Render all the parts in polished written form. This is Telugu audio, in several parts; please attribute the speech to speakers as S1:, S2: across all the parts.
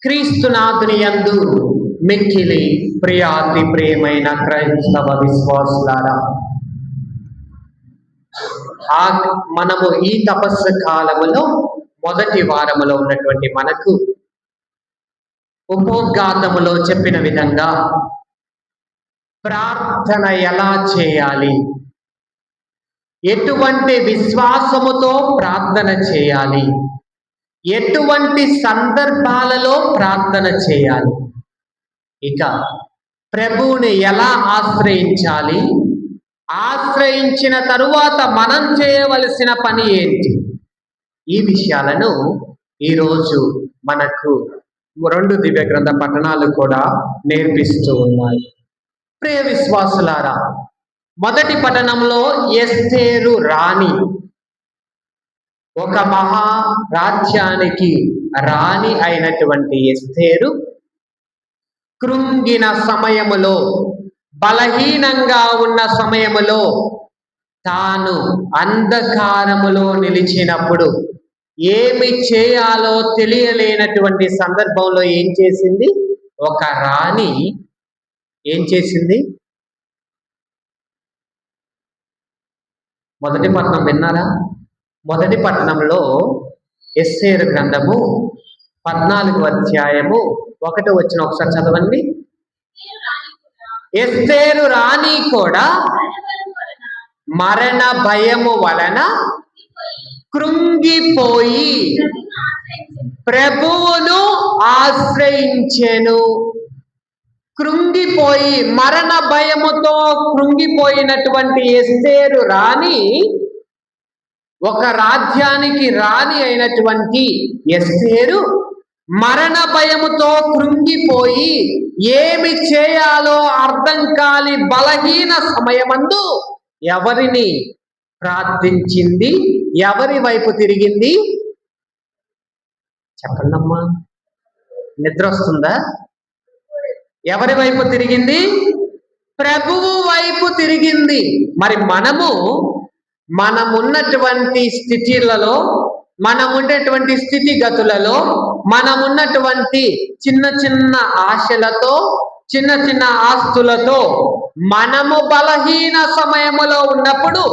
S1: క్రీస్తునాథుని యందు మిక్కిలి ప్రియాతి ప్రియమైన క్రైస్తవ విశ్వాసులారా, మనము ఈ తపస్సు కాలములో మొదటి వారములో ఉన్నటువంటి మనకు ఉపోద్ఘాతములో చెప్పిన విధంగా ప్రార్థన ఎలా చేయాలి, ఎటువంటి విశ్వాసముతో ప్రార్థన చేయాలి, ఎటువంటి సందర్భాలలో ప్రార్థన చేయాలి, ఇక ప్రభువుని ఎలా ఆశ్రయించాలి, ఆశ్రయించిన తరువాత మనం చేయవలసిన పని ఏంటి, ఈ విషయాలను ఈరోజు మనకు 2 దివ్య గ్రంథ పఠనాలు కూడా నేర్పిస్తూ ఉన్నాయి. ప్రియ విశ్వాసులారా, మొదటి పఠనంలో ఎస్తేరు రాణి, ఒక మహారాజ్యానికి రాణి అయినటువంటి ఎస్తేరు కృంగిన సమయములో, బలహీనంగా ఉన్న సమయములో, తాను అంధకారములో నిలిచినప్పుడు, ఏమి చేయాలో తెలియలేనటువంటి సందర్భంలో ఏం చేసింది? ఒక రాణి ఏం చేసింది? మొదటి పట్టణం విన్నారా? మొదటి పట్టణంలో ఎస్తేరు గ్రంథము 14వ అధ్యాయము 1వ వచనం ఒకసారి చదవండి. ఎస్తేరు రాణి కూడా మరణ భయము వలన కృంగిపోయి ప్రభువును ఆశ్రయించెను. కృంగిపోయి, మరణ భయముతో కృంగిపోయినటువంటి ఎస్తేరు రాణి, ఒక రాజ్యానికి రాణి అయినటువంటి ఎస్తేరు మరణ భయముతో కృంగిపోయి ఏమి చేయాలో అర్థం కాని బలహీన సమయమందు ఎవరిని ప్రార్థించింది? ఎవరి వైపు తిరిగింది? చెప్పండమ్మా, నిద్ర వస్తుందా? ఎవరి వైపు తిరిగింది? ప్రభువు వైపు తిరిగింది. మరి మనమున్నటువంటి స్థితిలలో, మనమున్నటువంటి స్థితిగతులలో, మనమున్నటువంటి చిన్న చిన్న ఆశలతో, చిన్న చిన్న ఆస్తులతో, మనము బలహీన సమయములో ఉన్నప్పుడు,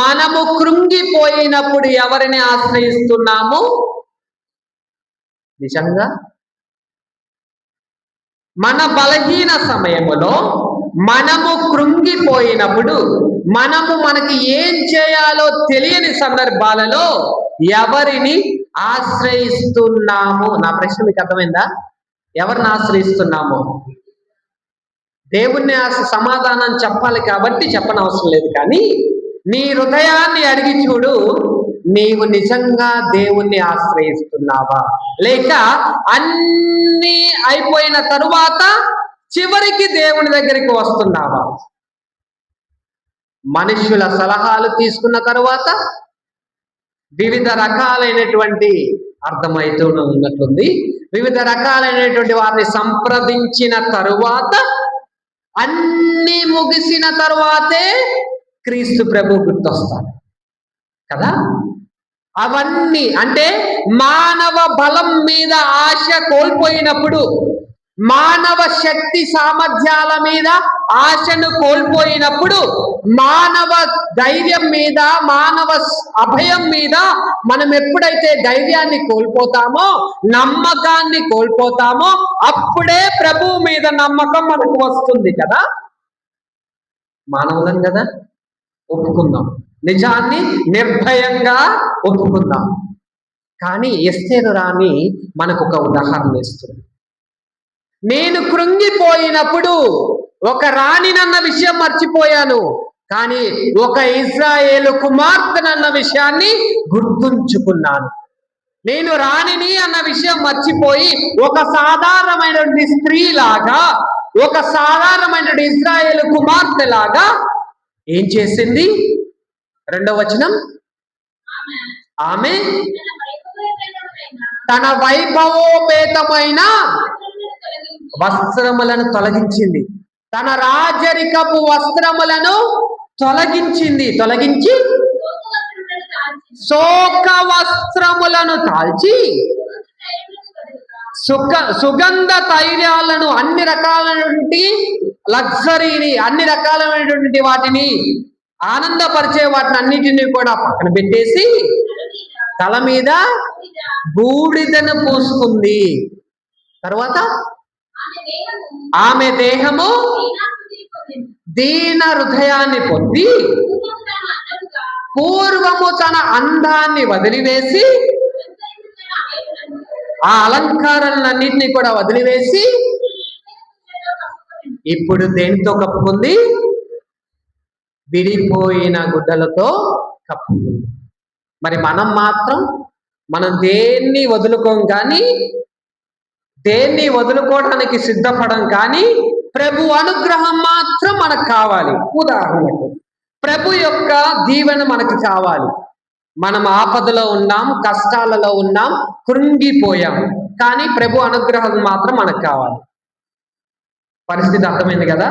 S1: మనము కృంగిపోయినప్పుడు ఎవరిని ఆశ్రయిస్తున్నాము? నిజంగా మన బలహీన సమయములో, మనము కృంగిపోయినప్పుడు, మనకి ఏం చేయాలో తెలియని సందర్భాలలో ఎవరిని ఆశ్రయిస్తున్నాము? నా ప్రశ్న మీకు అర్థమైందా? ఎవరిని ఆశ్రయిస్తున్నాము? దేవుణ్ణి సమాధానం చెప్పాలి కాబట్టి చెప్పనవసరం లేదు, కానీ నీ హృదయాన్ని అడిగి చూడు, నీవు నిజంగా దేవుణ్ణి ఆశ్రయిస్తున్నావా? లేక అన్నీ అయిపోయిన తరువాత చివరికి దేవుని దగ్గరికి వస్తున్నావా? మనుషుల సలహాలు తీసుకున్న తరువాత, వివిధ రకాలైనటువంటి అర్థమైతూ ఉన్నట్లుంది, వివిధ రకాలైనటువంటి వారిని సంప్రదించిన తరువాత, అన్నీ ముగిసిన తరువాతే క్రీస్తు ప్రభు గుర్తొస్తాడు కదా. అవన్నీ అంటే మానవ బలం మీద ఆశ కోల్పోయినప్పుడు, మానవ శక్తి సామర్థ్యాల మీద ఆశను కోల్పోయినప్పుడు, మానవ ధైర్యం మీద, మానవ అభయం మీద మనం ఎప్పుడైతే ధైర్యాన్ని కోల్పోతామో, నమ్మకాన్ని కోల్పోతామో, అప్పుడే ప్రభువు మీద నమ్మకం మనకు వస్తుంది కదా. మానవులం కదా, ఒప్పుకుందాం, నిజాన్ని నిర్భయంగా ఒప్పుకుందాం. కానీ ఎస్తేరు రాణి మనకు ఒక ఉదాహరణ ఇస్తుంది. నేను కృంగిపోయినప్పుడు ఒక రాణినన్న విషయం మర్చిపోయాను, కానీ ఒక ఇశ్రాయేలు కుమార్తెనన్న విషయాన్ని గుర్తుంచుకున్నాను. నేను రాణిని అన్న విషయం మర్చిపోయి ఒక సాధారణమైనటువంటి స్త్రీలాగా, ఒక సాధారణమైనటువంటి ఇశ్రాయేలు కుమార్తె లాగా ఏం చేసింది? 2వ వచనం, ఆమె తన వైభవోపేతమైన వస్త్రములను తొలగించింది. తన రాజరికపు వస్త్రములను తొలగించి శోక వస్త్రములను తాల్చి సుగంధ తైలాలను, అన్ని రకాలైనటువంటి లగ్జరీని, అన్ని రకాలైనటువంటి వాటిని, ఆనందపరిచే వాటిని అన్నిటినీ కూడా పక్కన పెట్టేసి తల మీద బూడిదను పూసుకుంది. తర్వాత ఆమె దేహము దీన హృదయాన్ని పొంది పూర్వము తన అందాన్ని వదిలివేసి, ఆ అలంకారాలన్నింటినీ కూడా వదిలివేసి ఇప్పుడు దేనితో కప్పుకుంది? విడిపోయిన గుడ్డలతో కప్పుకుంది. మరి మనం దేన్ని వదులుకోం కానీ, దేన్ని వదులుకోవడానికి సిద్ధపడం కానీ, ప్రభు అనుగ్రహం మాత్రం మనకు కావాలి. ఉదాహరణకు ప్రభు యొక్క దీవెన మనకు కావాలి. మనం ఆపదలో ఉన్నాం, కష్టాలలో ఉన్నాం, కృంగిపోయాం, కానీ ప్రభు అనుగ్రహం మాత్రం మనకు కావాలి. పరిస్థితి అర్థమైంది కదా?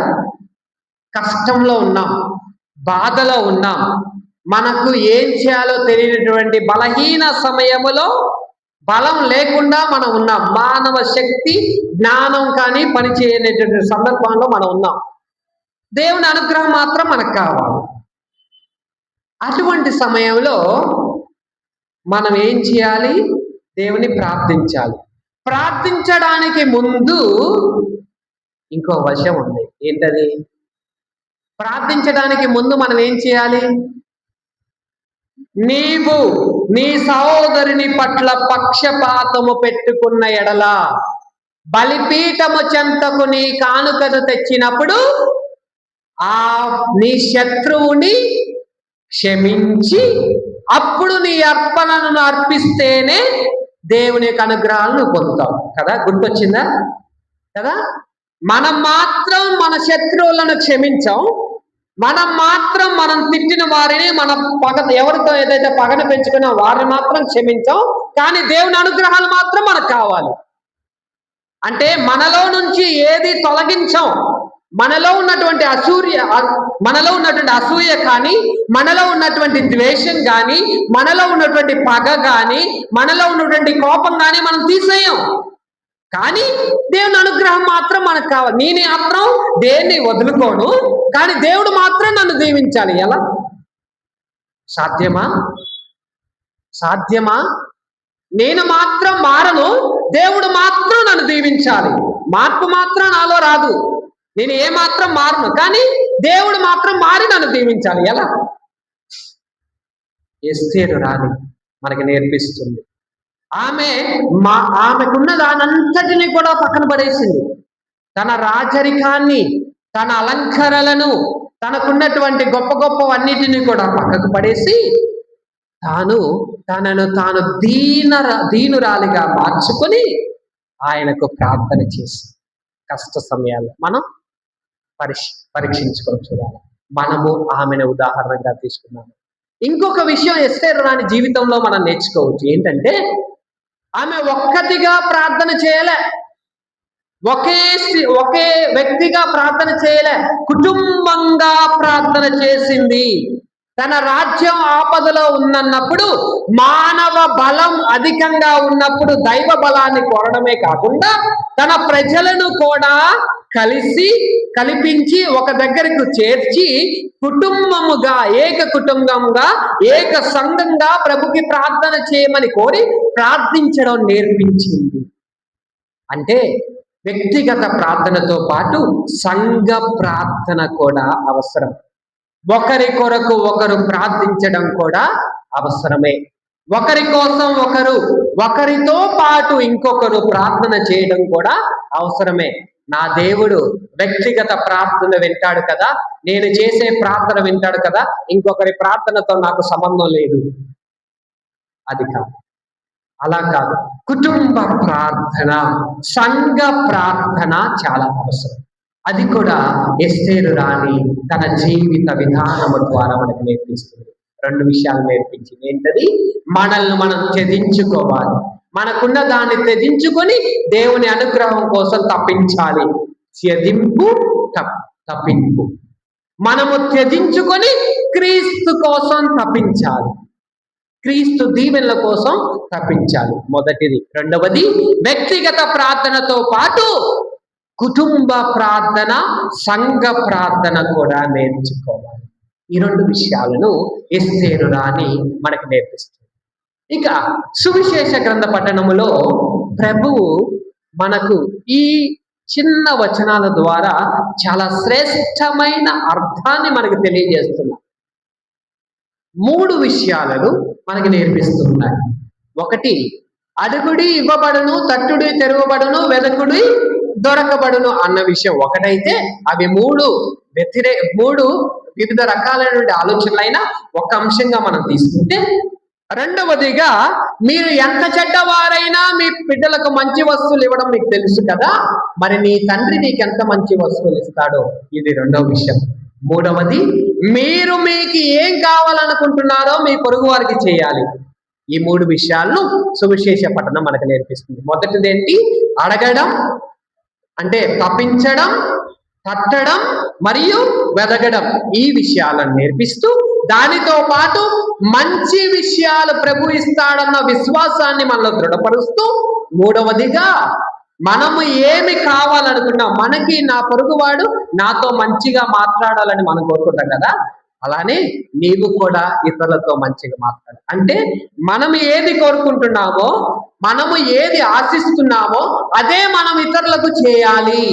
S1: కష్టంలో ఉన్నాం, బాధలో ఉన్నాం, మనకు ఏం చేయాలో తెలియనటువంటి బలహీన సమయములో బలం లేకుండా మనం ఉన్నాం. మానవ శక్తి, జ్ఞానం కానీ పనిచేయనటువంటి సందర్భంలో మనం ఉన్నాం. దేవుని అనుగ్రహం మాత్రం మనకు కావాలి. అటువంటి సమయంలో మనం ఏం చేయాలి? దేవుని ప్రార్థించాలి. ప్రార్థించడానికి ముందు ఇంకో విషయం ఉంది. ఏంటది? ప్రార్థించడానికి ముందు మనం ఏం చేయాలి? నీవు నీ సహోదరుని పట్ల పక్షపాతము పెట్టుకున్న ఎడల బలిపీఠము చెంతకు నీ కానుకను తెచ్చినప్పుడు ఆ నీ శత్రువుని క్షమించి అప్పుడు నీ అర్పణను అర్పిస్తేనే దేవుని యొక్క అనుగ్రహాలను పొందుతావు కదా. గుర్తొచ్చిందా కదా? మనం మాత్రం మన శత్రువులను క్షమించాం, మనం తిట్టిన వారిని, ఎవరితో ఏదైతే పగన పెంచుకున్నా వారిని మాత్రం క్షమించాం, కానీ దేవుని అనుగ్రహాలు మాత్రం మనకు కావాలి. అంటే మనలో నుంచి ఏది తొలగించాం, మనలో ఉన్నటువంటి అసూయ కానీ, మనలో ఉన్నటువంటి ద్వేషం కానీ, మనలో ఉన్నటువంటి పగ కానీ, మనలో ఉన్నటువంటి కోపం కానీ మనం తీసేయం, కానీ దేవుని అనుగ్రహం మాత్రం మనకు కావాలి. నేను మాత్రం దేన్ని వదులుకోను, కానీ దేవుడు మాత్రం నన్ను దీవించాలి. ఎలా సాధ్యమా? నేను మాత్రం మారను, దేవుడు మాత్రం నన్ను దీవించాలి. మార్పు మాత్రం నాలో రాదు, నేను ఏమాత్రం మారను, కానీ దేవుడు మాత్రం మారి నన్ను దీవించాలి. ఎలా? ఎస్తేరు రాణి మనకి నేర్పిస్తుంది. ఆమెకున్న దానంతటిని కూడా పక్కన పడేసింది. తన రాజరికాన్ని, తన అలంకరణలను, తనకున్నటువంటి గొప్ప గొప్పవన్నిటిని కూడా పక్కకు పడేసి తనను తాను దీనురాలిగా మార్చుకొని ఆయనకు ప్రార్థన చేసి, కష్ట సమయాల్లో మనం పరీక్షించుకొని చూడాలి. మనము ఆమెను ఉదాహరణగా తీసుకున్నాము. ఇంకొక విషయం ఎస్తేరు రాణి జీవితంలో మనం నేర్చుకోవచ్చు. ఏంటంటే ఆమె ఒక్కటిగా ప్రార్థన చేయలే, ఒకే వ్యక్తిగా ప్రార్థన చేయలే, కుటుంబంగా ప్రార్థన చేసింది. తన రాజ్యం ఆపదలో ఉన్నప్పుడు, మానవ బలం అధికంగా ఉన్నప్పుడు దైవ బలాన్ని కోరడమే కాకుండా తన ప్రజలను కూడా కల్పించి ఒక దగ్గరకు చేర్చి కుటుంబముగా, ఏక సంఘంగా ప్రభుకి ప్రార్థన చేయమని కోరి ప్రార్థించడం నేర్పించింది. అంటే వ్యక్తిగత ప్రార్థనతో పాటు సంఘ ప్రార్థన కూడా అవసరం. ఒకరి కొరకు ఒకరు ప్రార్థించడం కూడా అవసరమే. ఒకరి కోసం ఒకరితో పాటు ఇంకొకరు ప్రార్థన చేయడం కూడా అవసరమే. నా దేవుడు వ్యక్తిగత ప్రార్థన వింటాడు కదా, నేను చేసే ప్రార్థన వింటాడు కదా, ఇంకొకరి ప్రార్థనతో నాకు సంబంధం లేదు, అది కాదు. అలా కాదు. కుటుంబ ప్రార్థన, సంఘ ప్రార్థన చాలా అవసరం. అది కూడా ఎస్తేరు రాణి తన జీవిత విధానము ద్వారా మనకు నేర్పిస్తుంది. 2 విషయాలు నేర్పించింది. ఏంటది? మనల్ని మనం త్యజించుకోవాలి, మనకున్న దాన్ని త్యజించుకొని దేవుని అనుగ్రహం కోసం తప్పించాలి. తప్పింపు మనము త్యజించుకొని క్రీస్తు కోసం తప్పించాలి. క్రీస్తు దీవెనల కోసం తప్పించాలి, మొదటిది. రెండవది, వ్యక్తిగత ప్రార్థనతో పాటు కుటుంబ ప్రార్థన, సంఘ ప్రార్థన కూడా నేర్చుకోవాలి. ఈ రెండు విషయాలను ఎస్తేరు రాణి మనకు నేర్పిస్తుంది. ఇక సువిశేష గ్రంథ పఠనములో ప్రభువు మనకు ఈ చిన్న వచనాల ద్వారా చాలా శ్రేష్టమైన అర్థాన్ని మనకు తెలియజేస్తున్నారు. 3 విషయాలను మనకి నేర్పిస్తున్నాయి. ఒకటి, అడుగుడి ఇవ్వబడును, తట్టుడి తెరవబడును, వెదకుడి దొరకబడును అన్న విషయం ఒకటైతే, అవి 3 వివిధ రకాలైన ఆలోచనలైన ఒక అంశంగా మనం తీసుకుంటే, రెండవదిగా, మీరు ఎంత చెడ్డవారైనా మీ బిడ్డలకు మంచి వస్తువులు ఇవ్వడం మీకు తెలుసు కదా, మరి నీ తండ్రి నీకు ఎంత మంచి వస్తువులు ఇస్తాడో, ఇది రెండవ విషయం. మూడవది, మీరు మీకు ఏం కావాలనుకుంటున్నారో మీ పొరుగు వారికి చేయాలి. ఈ 3 విషయాలను సువిశేష పఠనం మనకు నేర్పిస్తుంది. మొదటిదేంటి? అడగడం అంటే తప్పించడం, తట్టడం మరియు వెదగడం. ఈ విషయాలను నేర్పిస్తూ దానితో పాటు మంచి విషయాలు ప్రభు ఇస్తాడన్న విశ్వాసాన్ని మనలో దృఢపరుస్తూ, మూడవదిగా, మనము ఏమి కావాలనుకున్నాం, మనకి నా పొరుగువాడు నాతో మంచిగా మాట్లాడాలని మనం కోరుకుంటాం కదా, అలానే నీవు కూడా ఇతరులతో మంచిగా మాట్లాడాలి. అంటే మనం ఏది కోరుకుంటున్నామో, మనము ఏది ఆశిస్తున్నామో అదే మనం ఇతరులకు చేయాలి.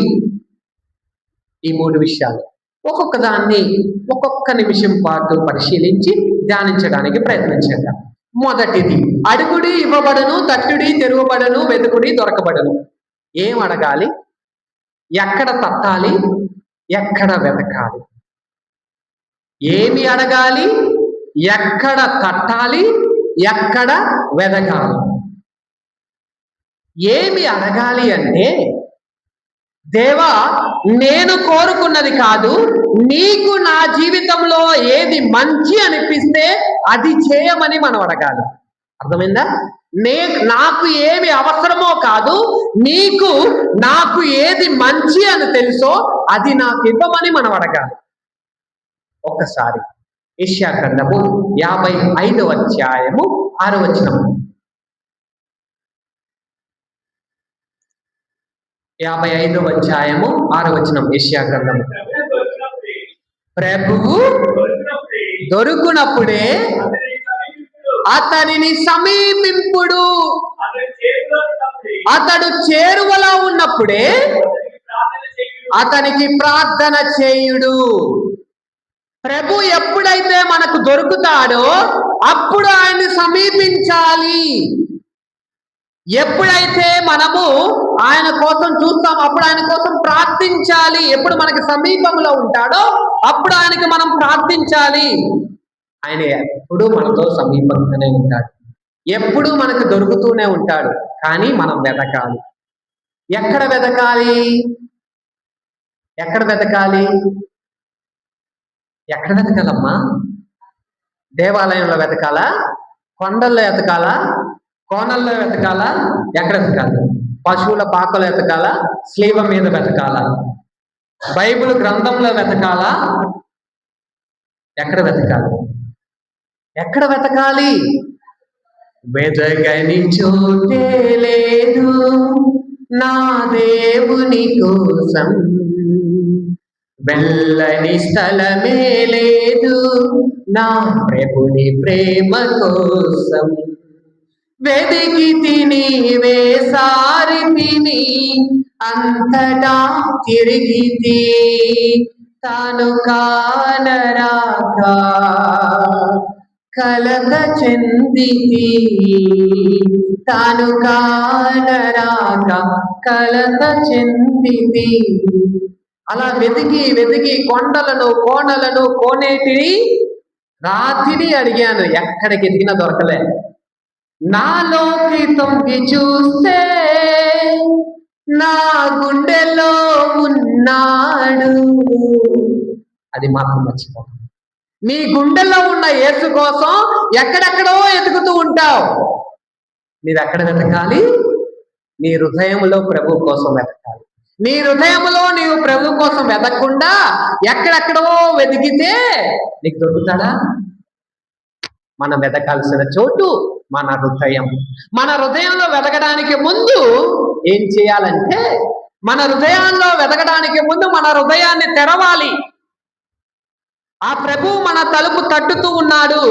S1: ఈ 3 విషయాలు ఒక్కొక్క దాన్ని ఒక్కొక్క నిమిషం పాటు పరిశీలించి ధ్యానించడానికి ప్రయత్నం చేద్దాం. మొదటిది, అడుగుడి ఇవ్వబడును, తట్టుడి తెరవబడును, వెతుకుడి దొరకబడును. ఏం అడగాలి? ఎక్కడ తట్టాలి? ఎక్కడ వెతకాలి? ఏమి అడగాలి? ఎక్కడ తట్టాలి? ఎక్కడ వెతకాలి? ఏమి అడగాలి అంటే, దేవా, నేను కోరుకున్నది కాదు, నీకు నా జీవితంలో ఏది మంచి అనిపిస్తే అది చేయమని మనం అడగాలి. అర్థమైందా? నాకు ఏమి అవసరమో కాదు, నీకు నాకు ఏది మంచి అని తెలుసో అది నాకు ఇవ్వమని మనం అడగాలి. ఒక్కసారి యెషయా గ్రంథము 55వ అధ్యాయము 6వ వచనం. 55వ అధ్యాయము 6వ వచనం యెషయా గ్రంథము. ప్రభువు దొరుకునప్పుడే అతనిని సమీపింపుడు, అతడు చేరువలో ఉన్నప్పుడే అతనికి ప్రార్థన చేయుడు. ప్రభు ఎప్పుడైతే మనకు దొరుకుతాడో అప్పుడు ఆయన్ని సమీపించాలి. ఎప్పుడైతే మనము ఆయన కోసం చూస్తామో అప్పుడు ఆయన కోసం ప్రార్థించాలి. ఎప్పుడు మనకి సమీపంలో ఉంటాడో అప్పుడు ఆయనకి మనం ప్రార్థించాలి. ఆయన ఎప్పుడు మనతో సమీపంగానే ఉంటాడు, ఎప్పుడు మనకు దొరుకుతూనే ఉంటాడు. కానీ మనం వెతకాలి. ఎక్కడ వెతకాలి? ఎక్కడ వెతకాలి? ఎక్కడ వెతకాలమ్మా? దేవాలయంలో వెతకాలా? కొండల్లో వెతకాలా? కోణల్లో వెతకాలా? ఎక్కడ వెతకాలి? పశువుల పాకలో వెతకాలా? స్లీవ మీద వెతకాలా? బైబిల్ గ్రంథంలో వెతకాలా? ఎక్కడ వెతకాలి? ఎక్కడ వెతకాలి? వెతకని చోటే లేదు నా దేవుని కోసం, వెళ్ళని స్థలమే లేదు నా ప్రభుని ప్రేమ కోసం. వెదికి తిని వేసారి తిని అంతటా తిరిగితి, తాను కానరాక కలత చెందితి, తాను కానరాక కలత చెందితి. అలా వెతికి వెతికి కొండలను కోణలను కోనేటిని రాతిని అడిగాను, ఎక్కడికి ఎదిగినా దొరకలే. నాలోకి తొంగి చూస్తే నా గుండెలో ఉన్నాడు. అది మాత్రం మర్చిపోతాం. నీ గుండెల్లో ఉన్న యేసు కోసం ఎక్కడెక్కడో ఎతుకుతూ ఉంటావు. నీవు ఎక్కడ వెతకాలి? నీ హృదయంలో ప్రభు కోసం వెతకాలి. నీ హృదయంలో నీవు ప్రభు కోసం వెతకకుండా ఎక్కడెక్కడో వెతికితే నీకు దొరుకుతాడా? మనం వెతకాల్సిన చోటు మన హృదయం. మన హృదయంలో వెతకడానికి ముందు ఏం చేయాలంటే, మన హృదయాల్లో వెతకడానికి ముందు మన హృదయాన్ని తెరవాలి. ఆ ప్రభువు మన తలుపు తట్టుతూ ఉన్నాడు,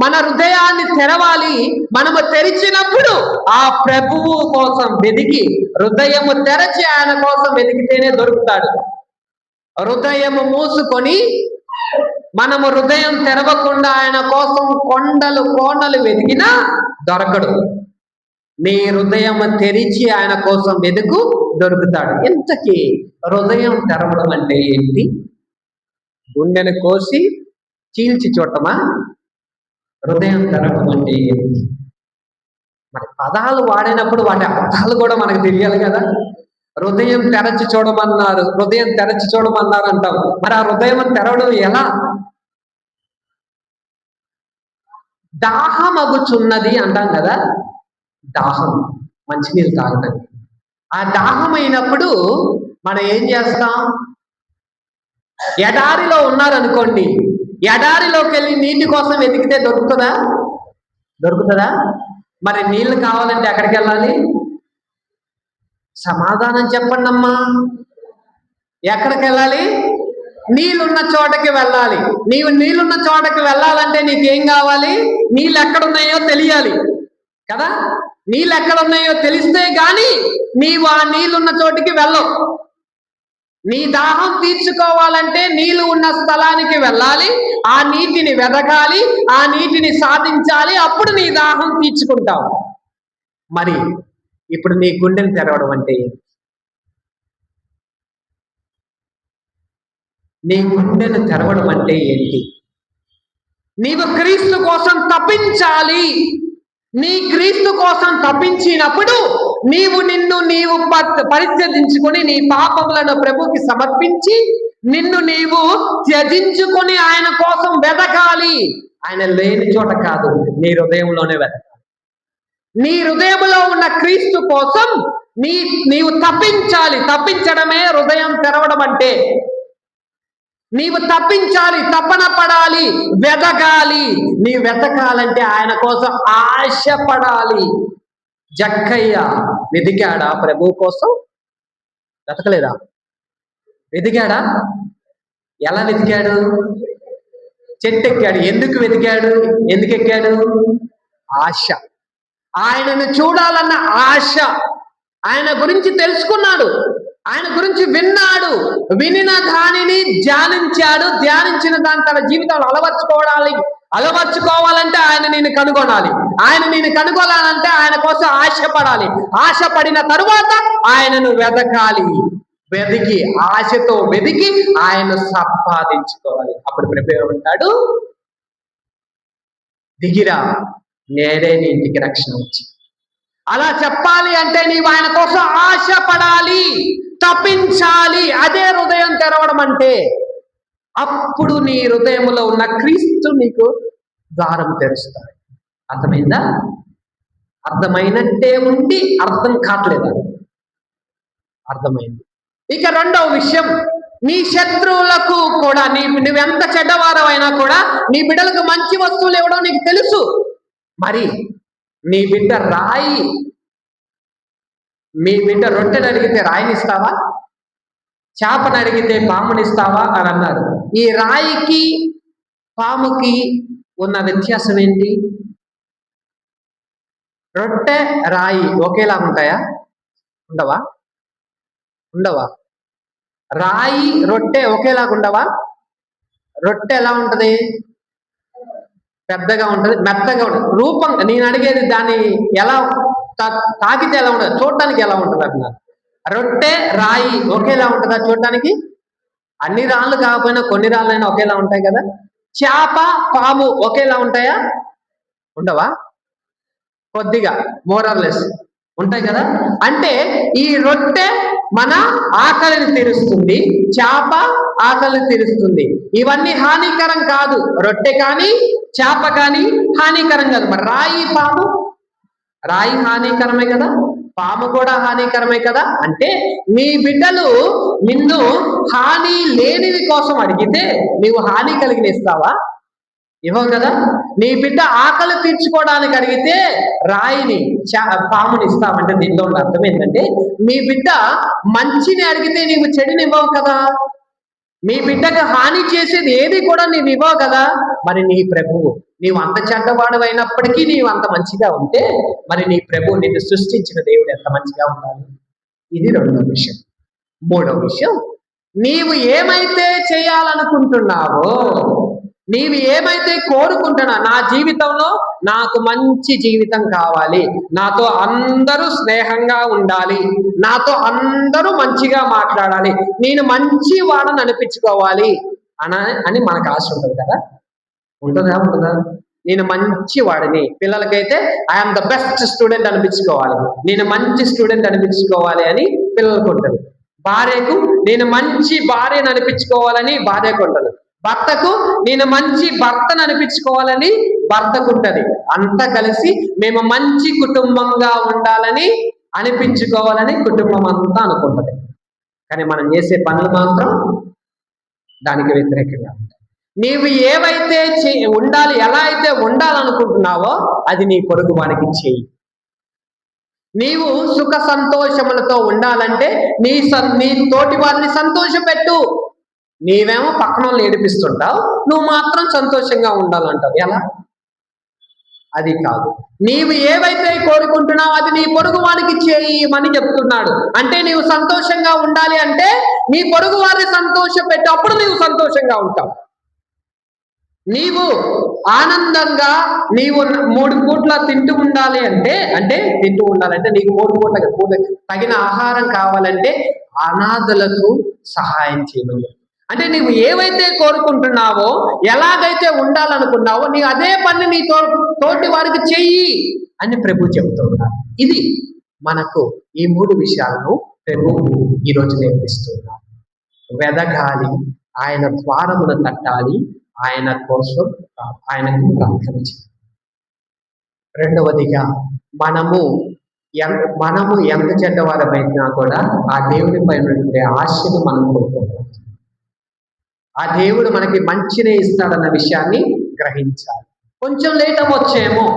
S1: మన హృదయాన్ని తెరవాలి. మనము తెరిచినప్పుడు ఆ ప్రభువు కోసం వెతికి, హృదయము తెరచి ఆయన కోసం వెతికితేనే దొరుకుతాడు. హృదయము మూసుకొని మనము హృదయం తెరవకుండా ఆయన కోసం కొండలు కోనలు వెతికినా దొరకడు. నీ హృదయం తెరిచి ఆయన కోసం వెతుకు, దొరుకుతాడు. ఇంతకీ హృదయం తెరవడం అంటే ఏంటి? గుండెను కోసి చీల్చి చూడటమా? హృదయం తెరవడం అంటే ఏంటి? మరి పదాలు వాడినప్పుడు వాటి అర్థాలు కూడా మనకు తెలియాలి కదా. హృదయం తెరచి చూడమన్నారు, హృదయం తెరచి చూడమన్నారు అంటాం. మరి ఆ హృదయం తెరవడం ఎలా? దాహం అగుచున్నది అంటాం కదా. దాహం, మంచినీళ్ళు తాగడానికి. ఆ దాహం అయినప్పుడు మనం ఏం చేస్తాం? ఎడారిలో ఉన్నారనుకోండి, ఎడారిలోకి వెళ్ళి నీటి కోసం వెతికితే దొరుకుతుందా? దొరుకుతుందా? మరి నీళ్లు కావాలంటే ఎక్కడికి వెళ్ళాలి? సమాధానం చెప్పండి అమ్మా. ఎక్కడికి వెళ్ళాలి? నీళ్ళున్న చోటకి వెళ్ళాలి. నీవు నీళ్ళున్న చోటకి వెళ్ళాలంటే నీకేం కావాలి? నీళ్ళు ఎక్కడున్నాయో తెలియాలి కదా. నీళ్ళు ఎక్కడున్నాయో తెలిస్తే గాని నీవు ఆ నీళ్ళున్న చోటికి వెళ్ళవు. నీ దాహం తీర్చుకోవాలంటే నీళ్లు ఉన్న స్థలానికి వెళ్ళాలి, ఆ నీటిని వెదకాలి, ఆ నీటిని సాధించాలి, అప్పుడు నీ దాహం తీర్చుకుంటావు. మరి ఇప్పుడు నీ గుండెను తెరవడం అంటే, నీ గుండెను తెరవడం అంటే ఏంటి? నీవు క్రీస్తు కోసం తప్పించాలి. నీ క్రీస్తు కోసం తప్పించినప్పుడు నిన్ను నీవు పరిత్యజించుకొని నీ పాపములను ప్రభుకి సమర్పించి నిన్ను నీవు త్యజించుకొని ఆయన కోసం వెతకాలి. ఆయన లేని చోట కాదు, నీ హృదయంలోనే వెతకాలి. నీ హృదయంలో ఉన్న క్రీస్తు కోసం నీవు తప్పించాలి. తప్పించడమే హృదయం తెరవడం అంటే. నీవు తప్పించాలి, తపన పడాలి, వెతకాలి. నీ వెతకాలంటే ఆయన కోసం ఆశపడాలి. జక్కయ్య వెతికాడా ప్రభు కోసం? వెతకలేదా? వెతికాడా? ఎలా వెతికాడు? చెట్టు ఎక్కాడు. ఎందుకు వెతికాడు? ఎందుకు ఎక్కాడు? ఆశ. ఆయనను చూడాలన్న ఆశ. ఆయన గురించి తెలుసుకున్నాడు, ఆయన గురించి విన్నాడు, వినిన దానిని ధ్యానించాడు. ధ్యానించిన దాన్ని తన జీవితంలో అలవర్చుకోవాలంటే ఆయన నేను కనుగొనాలి. ఆయన నేను కనుగొనాలంటే ఆయన కోసం ఆశపడాలి. ఆశపడిన తరువాత ఆయనను వెతకాలి. వెతికి, ఆశతో వెతికి ఆయన సంపాదించుకోవాలి. అప్పుడు ప్రభు ఉంటాడు, దిగిరా, నేడే నీ ఇంటికి రక్షణ వచ్చి. అలా చెప్పాలి అంటే నీవు ఆయన కోసం ఆశపడాలి, తప్పించాలి. అదే హృదయం తెరవడం అంటే. అప్పుడు నీ హృదయంలో ఉన్న క్రీస్తు నీకు ద్వారం తెరుస్తాడు. అర్థమైందా? అర్థమైనట్టే ఉండి అర్థం కావట్లేదా? అర్థమైంది. ఇక రెండవ విషయం, నీ శత్రువులకు కూడా నువ్వెంత చెడ్డవారమైనా కూడా నీ బిడ్డలకు మంచి వస్తువులు ఇవ్వడం నీకు తెలుసు. మరి నీ బిడ్డ మీ బిడ్డ రొట్టెని అడిగితే రాయినిస్తావా? చేపను అడిగితే పామునిస్తావా అని అన్నారు. ఈ రాయికి పాముకి ఉన్న వ్యత్యాసం ఏంటి? రొట్టె రాయి ఒకేలా ఉంటాయా? ఉండవా? రాయి రొట్టె ఒకేలాగా ఉండవా? రొట్టె ఎలా ఉంటది? పెద్దగా ఉంటది, మెత్తగా ఉంటది. రూపం నేను అడిగేది దాన్ని ఎలా తాకితే ఎలా ఉండదు, చూడటానికి ఎలా ఉంటుంది అన్నారు. రొట్టె రాయి ఒకేలా ఉంటుందా చూడటానికి? అన్ని రాళ్ళు కాకపోయినా కొన్ని రాళ్ళైనా ఒకేలా ఉంటాయి కదా. చేప పాము ఒకేలా ఉంటాయా? ఉండవా? కొద్దిగా మోరల్లెస్ ఉంటాయి కదా. అంటే ఈ రొట్టె మన ఆకలిని తీరుస్తుంది, చేప ఆకలిని తీరుస్తుంది. ఇవన్నీ హానికరం కాదు. రొట్టె కానీ చేప కానీ హానికరం కాదు. మరి రాయి హానికరమే కదా, పాము కూడా హానికరమే కదా. అంటే నీ బిడ్డలు నిన్ను హాని లేనివి కోసం అడిగితే నీవు హాని కలిగిన ఇస్తావా? ఇవ్వవు కదా. నీ బిడ్డ ఆకలి తీర్చుకోవడానికి అడిగితే రాయిని పాముని ఇస్తామంటే దీంట్లో ఉన్న అర్థం ఏంటంటే, మీ బిడ్డ మంచిని అడిగితే నీవు చెడుని ఇవ్వవు కదా. మీ బిడ్డకు హాని చేసేది ఏది కూడా నీవు ఇవ్వవు కదా. మరి నీ ప్రభువు, నీవు అంత చెడ్డవాడు అయినప్పటికీ నీవు అంత మంచిగా ఉంటే మరి నీ ప్రభువు, నిన్ను సృష్టించిన దేవుడు ఎంత మంచిగా ఉండాలి. ఇది రెండో విషయం. మూడో విషయం, నీవు ఏమైతే చేయాలనుకుంటున్నావో, నీవు ఏమైతే కోరుకుంటున్నా, నా జీవితంలో నాకు మంచి జీవితం కావాలి, నాతో అందరూ స్నేహంగా ఉండాలి, నాతో అందరూ మంచిగా మాట్లాడాలి, నేను మంచి వాడని అనిపించుకోవాలి అని మనకు ఆశ ఉంటుంది కదా. ఉంటుందా? నేను మంచి వాడిని, పిల్లలకైతే ఐఎమ్ ద బెస్ట్ స్టూడెంట్ అనిపించుకోవాలి, నేను మంచి స్టూడెంట్ అనిపించుకోవాలి అని పిల్లలకు ఉంటుంది. భార్యకు నేను మంచి భార్యను అనిపించుకోవాలని భార్యకు ఉంటుంది. భర్తకు నేను మంచి భర్తను అనిపించుకోవాలని భర్తకు ఉంటుంది. అంతా కలిసి మేము మంచి కుటుంబంగా ఉండాలని అనిపించుకోవాలని కుటుంబం అంతా అనుకుంటుంది. కానీ మనం చేసే పనులు మాత్రం దానికి వ్యతిరేకంగా ఉంటాయి. నీవు ఏవైతే ఉండాలి, ఎలా అయితే ఉండాలనుకుంటున్నావో అది నీ పొరుగు వారికి చేయి. నీవు సుఖ సంతోషములతో ఉండాలంటే నీ తోటి వారిని సంతోషపెట్టు. నీవేమో పక్కన వాళ్ళు ఏడిపిస్తుంటావు, నువ్వు మాత్రం సంతోషంగా ఉండాలంటావు. ఎలా? అది కాదు. నీవు ఏవైతే కోరుకుంటున్నావు అది నీ పొరుగు వారికి చేయమని చెప్తున్నాడు. అంటే నీవు సంతోషంగా ఉండాలి అంటే నీ పొరుగు వారిని సంతోషపెట్టు, అప్పుడు నీవు సంతోషంగా ఉంటావు. నీవు ఆనందంగా నీవు 3 పూట్ల తింటూ ఉండాలి అంటే నీకు 3 పూట్ల తగిన ఆహారం కావాలంటే అనాథలకు సహాయం చేయమని. అంటే నీవు ఏవైతే కోరుకుంటున్నావో, ఎలాగైతే ఉండాలనుకున్నావో నీ అదే పని నీ తోటి వారికి చెయ్యి అని ప్రభు చెబుతున్నారు. ఇది మనకు ఈ 3 విషయాలను ప్రభు ఈరోజు నేర్పిస్తున్నారు. వెదగాలి, ఆయన ద్వారమును తట్టాలి, ఆయన కోసం ఆయనకు ప్రార్థన చేయాలి. రెండవదిగా మనము ఎంత చెడ్డవారమైనా కూడా ఆ దేవుని పైన ఆశను మనం కోరుకుంటాం. ఆ దేవుడు మనకి మంచినే ఇస్తాడన్న విషయాన్ని గ్రహించాలి. కొంచెం లేట్ అవ్వచ్చేమో,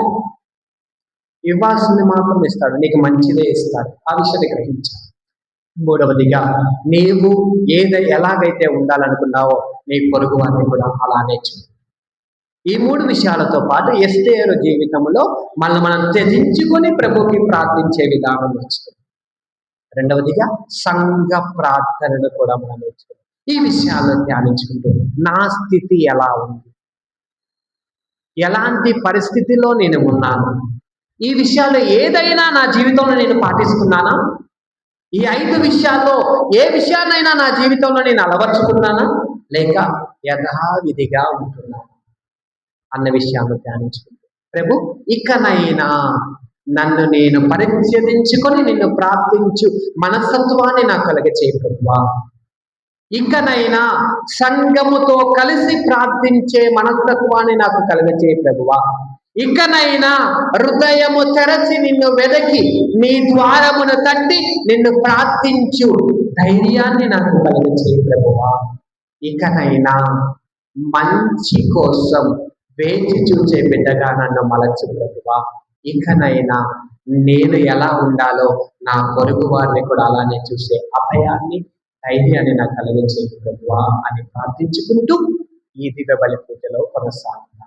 S1: ఇవ్వాల్సింది మాత్రం ఇస్తాడు, నీకు మంచిదే ఇస్తాడు. ఆ విషయాన్ని గ్రహించాలి. మూడవదిగా, నీవు ఎలాగైతే ఉండాలనుకున్నావో నీ పొరుగు వారిని కూడా అలానే చూడు. ఈ 3 విషయాలతో పాటు ఎస్తేరు జీవితంలో మనం త్యజించుకొని ప్రభుకి ప్రార్థించే విధానం నేర్చుకుంటాం. రెండవదిగా సంఘ ప్రార్థనను కూడా మనం నేర్చుకుంటాం. ఈ విషయాలను ధ్యానించుకుంటూ నా స్థితి ఎలా ఉంది, ఎలాంటి పరిస్థితిలో నేను ఉన్నాను, ఈ విషయాల్లో ఏదైనా నా జీవితంలో నేను పాటిస్తున్నానా, ఈ 5 విషయాల్లో ఏ విషయాన్నైనా నా జీవితంలో నేను అలవర్చుకున్నానా, లేక యథావిధిగా ఉంటున్నాను అన్న విషయాన్ని ధ్యానించుకుంటాను. ప్రభు, ఇకనైనా నన్ను నేను పరిచ్ఛేదించుకొని నిన్ను ప్రార్థించు మనస్తత్వాన్ని నాకు కలగచేయి ప్రభువా. ఇకనైనా సంఘముతో కలిసి ప్రార్థించే మనస్తత్వాన్ని నాకు కలగచేయి ప్రభువా. ఇకనైనా హృదయము తెరచి నిన్ను వెదకి నీ ద్వారమును తట్టి నిన్ను ప్రార్థించు ధైర్యాన్ని నాకు కలగచేయి ప్రభువా. ఇకనైనా మంచి కోసం వేచి చూచే బిడ్డగా నన్ను మలచు ప్రభువా. ఇకనైనా నేను ఎలా ఉండాలో నా పొరుగు వారిని కూడా అలానే చూసే అభయాన్ని, ధైర్యాన్ని నాకు కలిగించే ప్రభువా అని ప్రార్థించుకుంటూ ఈ దివ్య బలి పూజలో కొనసాగుతాను.